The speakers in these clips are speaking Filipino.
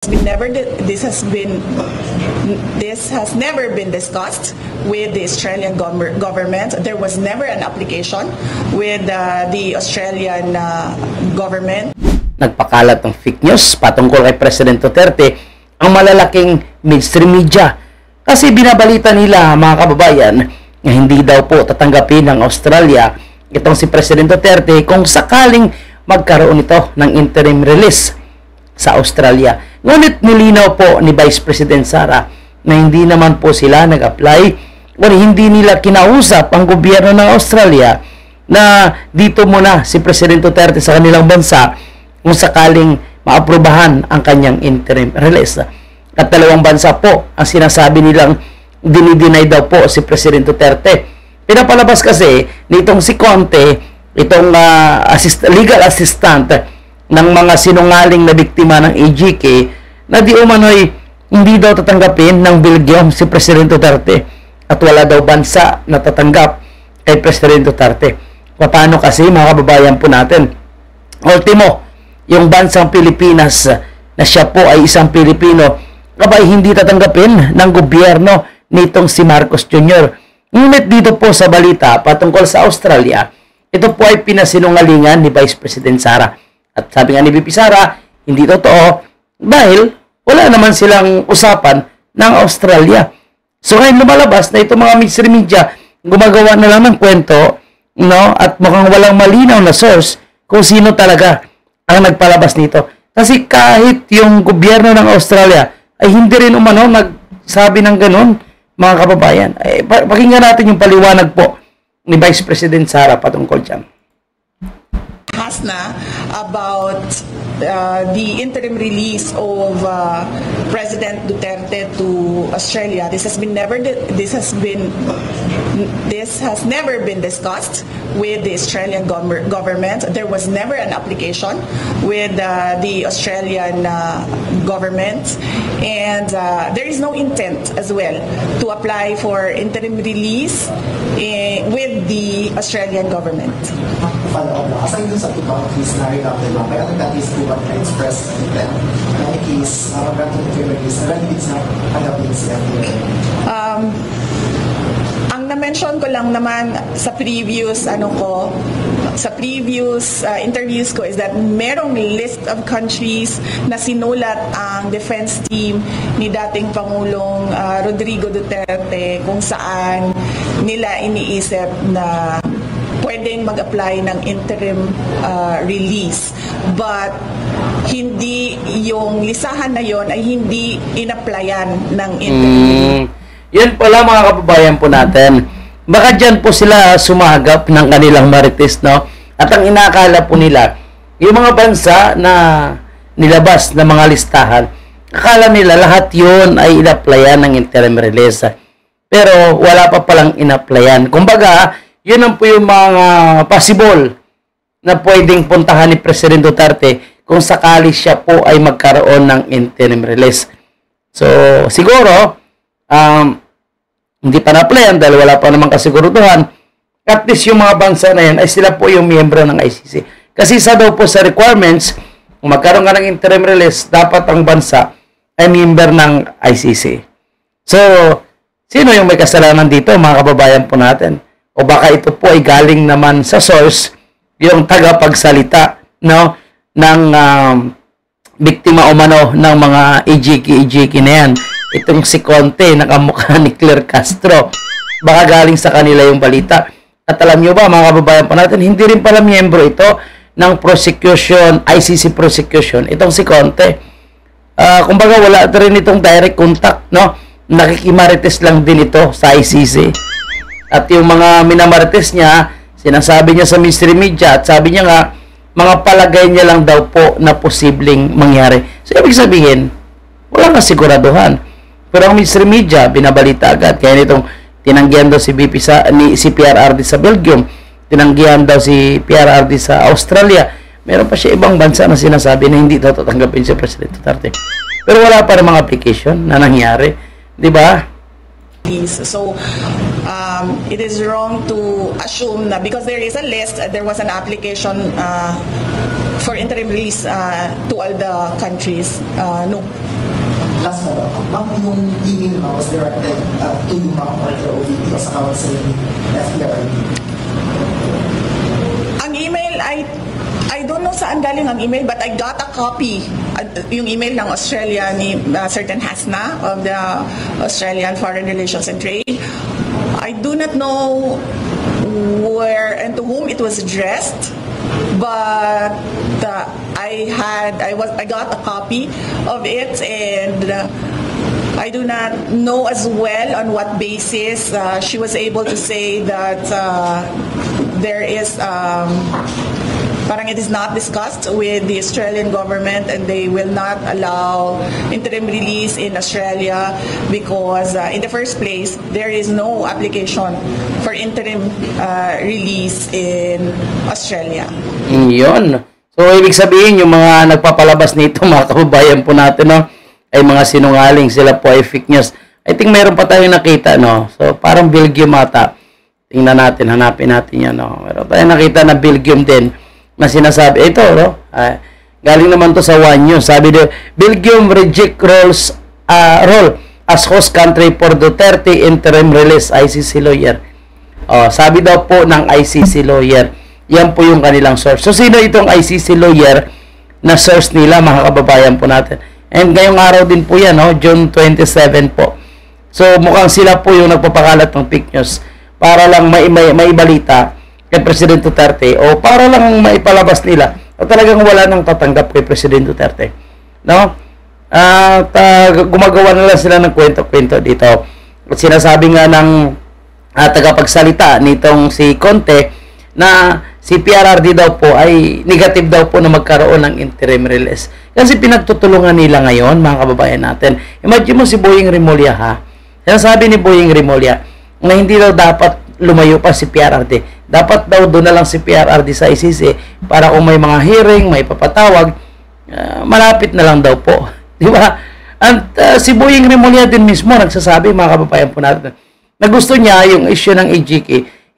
This has never been discussed with the Australian government. There was never an application with the Australian government. Nagpakalat ng fake news patungkol kay President Duterte ang malalaking mainstream media. Kasi binabalita nila, mga kababayan, na hindi daw po tatanggapin ng Australia itong si President Duterte kung sakaling magkaroon ito ng interim release sa Australia. Ngunit nilinaw po ni Vice President Sara na hindi naman po sila nag-apply o hindi nila kinausap ang gobyerno ng Australia na dito muna si President Duterte sa kanilang bansa kung sakaling maaprubahan ang kanyang interim release. At dalawang bansa po ang sinasabi nilang dinideny daw po si President Duterte. Pinapalabas kasi nitong si Conte, itong legal assistant ng mga sinungaling na biktima ng EJK, na di umano'y hindi daw tatanggapin ng Belgium si President Duterte at wala daw bansa na tatanggap kay President Duterte. Paano kasi, mga kababayan po natin? Ultimo, yung bansang Pilipinas na siya po ay isang Pilipino, kabay hindi tatanggapin ng gobyerno nitong si Marcos Jr. Ngunit dito po sa balita patungkol sa Australia, ito po ay pinasinungalingan ni Vice President Sara. At sabi nga ni VP Sara, hindi totoo dahil wala naman silang usapan ng Australia. So ngayon lumalabas na itong mga mainstream media gumagawa na lang ng kwento, no? At mukhang walang malinaw na source kung sino talaga ang nagpalabas nito. Kasi kahit yung gobyerno ng Australia ay hindi rin umano nagsabi ng ganun, mga kababayan. Pakinggan natin yung paliwanag po ni Vice President Sara patungkol dyan. Hasna about the interim release of President Duterte to Australia. This has never been discussed with the Australian government. There was never an application with the Australian government, and there is no intent as well to apply for interim release with the Australian government. Follow-up lang. Aside dun sa ibang case na rin natin lang, kaya that is po what na-express intent na yung case, mag-granted to release, relatives na hanapin siya. Ang na-mention ko lang naman sa previous interviews ko is that merong list of countries na sinulat ang defense team ni dating Pangulong Rodrigo Duterte kung saan nila iniisip na pwedeng mag-apply ng interim release. But hindi yung lisahan na yon ay hindi in-applyan ng interim release. Yan pala, mga kababayan po natin. Baka dyan po sila sumagap ng kanilang marites, no? At ang inakala po nila, yung mga bansa na nilabas na mga listahan, akala nila lahat yun ay in-applyan ng interim release. Pero wala pa palang in-applyan. Kumbaga, yun ang po yung mga possible na pwedeng puntahan ni President Duterte kung sakali siya po ay magkaroon ng interim release. So, siguro, hindi pa na-applyan dahil wala pa namang kasiguruduhan. At least yung mga bansa na yan ay sila po yung miyembro ng ICC. Kasi isa daw po sa requirements, kung magkaroon ka ng interim release, dapat ang bansa ay member ng ICC. So, sino yung may kasalanan dito, mga kababayan po natin? O baka ito po ay galing naman sa source, yung tagapagsalita, no, ng biktima umano ng mga EJK na yan. Itong si Conte, nakamukha ni Claire Castro. Baka galing sa kanila yung balita. At alam nyo ba, mga kababayan po natin, hindi rin pala miyembro ito ng prosecution, ICC prosecution. Itong si Conte. Kumbaga wala rin itong direct contact, no? Nakikimarites lang din ito sa ICC. At yung mga minamarites niya, sinasabi niya sa mainstream media, at sabi niya nga, mga palagay niya lang daw po na posibleng mangyari. So, ibig sabihin, wala nga siguraduhan. Pero ang mainstream media, binabalita agad. Kaya nitong tinanggihan daw si PRRD sa Belgium, tinanggihan daw si PRRD sa Australia. Meron pa siya ibang bansa na sinasabi na hindi daw tatanggapin si President Duterte. Pero wala pa rin mga application na nangyari. Diba? So, it is wrong to assume na because there is a list, there was an application for interim release to all the countries. No. last na lang, ma'am, yung email na was directed to you, ma'am, or to OVP o sa council ni FPRD? Ang email, I don't know saan galing ang email, but I got a copy. Yung email ng Australia ni certain Hasna of the Australian Foreign Relations and Trade. I do not know where and to whom it was addressed, but I got a copy of it, and I do not know as well on what basis she was able to say that there is parang it is not discussed with the Australian government and they will not allow interim release in Australia because in the first place, there is no application for interim release in Australia. Yun. So, ibig sabihin, yung mga nagpapalabas nito, mga kababayan po natin, no, ay mga sinungaling. Sila po ay fake news. I think mayroon pa tayong nakita, no? So, parang Belgium ata. Tingnan natin, hanapin natin yan, no? Meron tayong nakita na Belgium din na sinasabi, ito, no? Galing naman to sa One News. Sabi do, Belgium reject role as host country for Duterte interim release, ICC lawyer. Sabi daw po ng ICC lawyer. Yan po yung kanilang source. So, sino itong ICC lawyer na source nila, mga kababayan po natin? And ngayong araw din po yan, no? June 27 po. So, mukhang sila po yung nagpapakalat ng fake news para lang maibalita kay President Duterte o para lang maipalabas nila o talagang wala nang tatanggap kay President Duterte. No? At gumagawa na lang sila ng kwento-kwento dito. At sinasabi nga ng tagapagsalita nitong si Conte na si PRRD daw po ay negative daw po na magkaroon ng interim release. Kasi pinagtutulungan nila ngayon, mga kababayan natin. Imagine mo si Boying Rimulya, ha? Sinasabi ni Boying Rimulya na hindi daw dapat lumayo pa si PRRD. Dapat daw doon na lang si PRRD sa ICC para kung may mga hearing, may papatawag, malapit na lang daw po. Di ba? At si Boying Rimulya din mismo nagsasabi, mga kababayan po natin, na gusto niya yung issue ng AGK,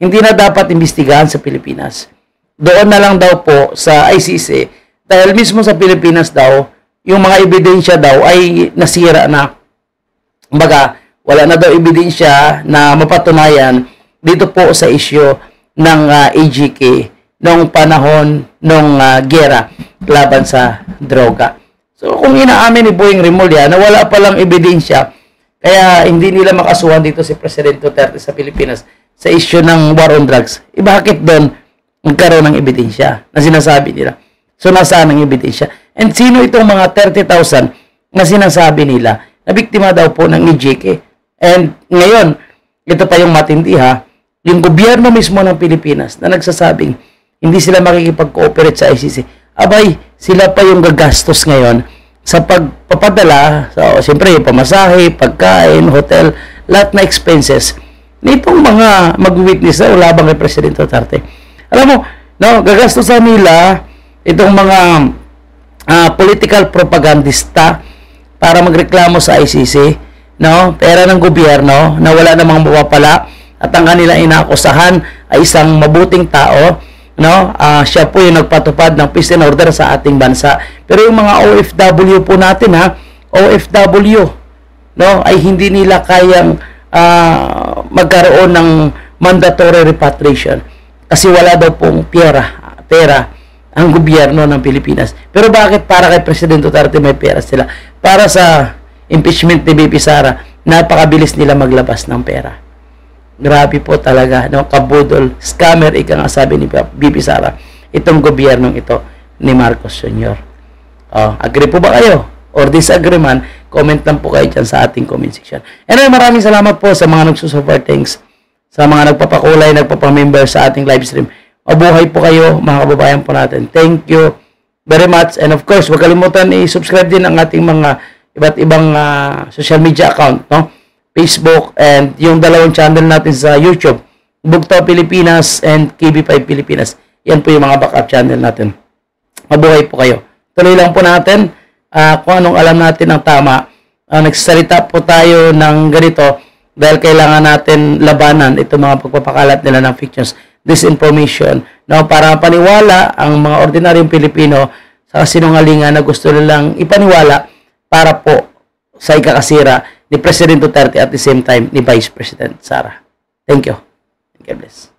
hindi na dapat imbestigahan sa Pilipinas. Doon na lang daw po sa ICC dahil mismo sa Pilipinas daw, yung mga ebidensya daw ay nasira na. Kumbaga, wala na daw ebidensya na mapatunayan dito po sa issue ng AGK noong panahon ng gera laban sa droga. So, kung inaamin ni Boying Rimulya na wala palang ebidensya, kaya hindi nila makasuhan dito si President Duterte sa Pilipinas sa issue ng war on drugs, bakit doon magkaroon ng ebidensya na sinasabi nila? So, nasaan ang ebidensya? And sino itong mga 30,000 na sinasabi nila na biktima daw po ng AGK? And ngayon, ito pa yung matindi, ha, yung gobyerno mismo ng Pilipinas na nagsasabing hindi sila makikipag-cooperate sa ICC, abay, sila pa yung gagastos ngayon sa pagpapadala, so, siyempre, yung pamasahe, pagkain, hotel, lahat na expenses nitong mga mag-witness na labang kay President Duterte. Alam mo, no, gagastosan nila itong mga political propagandista para magreklamo sa ICC, no, pera ng gobyerno na wala namang mapapala at ang kanila inaakusahan ay isang mabuting tao, no? Siya po yung nagpatupad ng peace and order sa ating bansa. Pero yung mga OFW po natin, ha, OFW, no, ay hindi nila kayang magkaroon ng mandatory repatriation kasi wala daw pong pera ang gobyerno ng Pilipinas. Pero bakit para kay President Duterte may pera sila? Para sa impeachment ni BP Sara, napakabilis nila maglabas ng pera. Grabe po talaga, no? Kabudol, scammer, ika nga sabi ni BP Sara, itong gobyernong ito ni Marcos Sr. Agree po ba kayo? Or disagree man, comment lang po kayo dyan sa ating comment section. Anyway, maraming salamat po sa mga nagsusupport. Thanks sa mga nagpapakulay, nagpapamember sa ating live stream. Mabuhay po kayo, mga kababayan po natin. Thank you very much. And of course, huwag kalimutan i-subscribe din ang ating mga iba't ibang social media account, no? Facebook and yung dalawang channel natin sa YouTube, Bugto Pilipinas and KB5 Pilipinas. Yan po yung mga backup channel natin. Mabuhay po kayo. Tuloy lang po natin kung anong alam natin ang tama. Nagsasalita po tayo ng ganito dahil kailangan natin labanan itong mga pagpapakalat nila ng fake news, disinformation, no, para paniwala ang mga ordinaryong Pilipino sa sinungalingan na gusto nilang ipaniwala para po sa ikakasira ni President Duterte at the same time ni Vice President Sara. Thank you. God bless.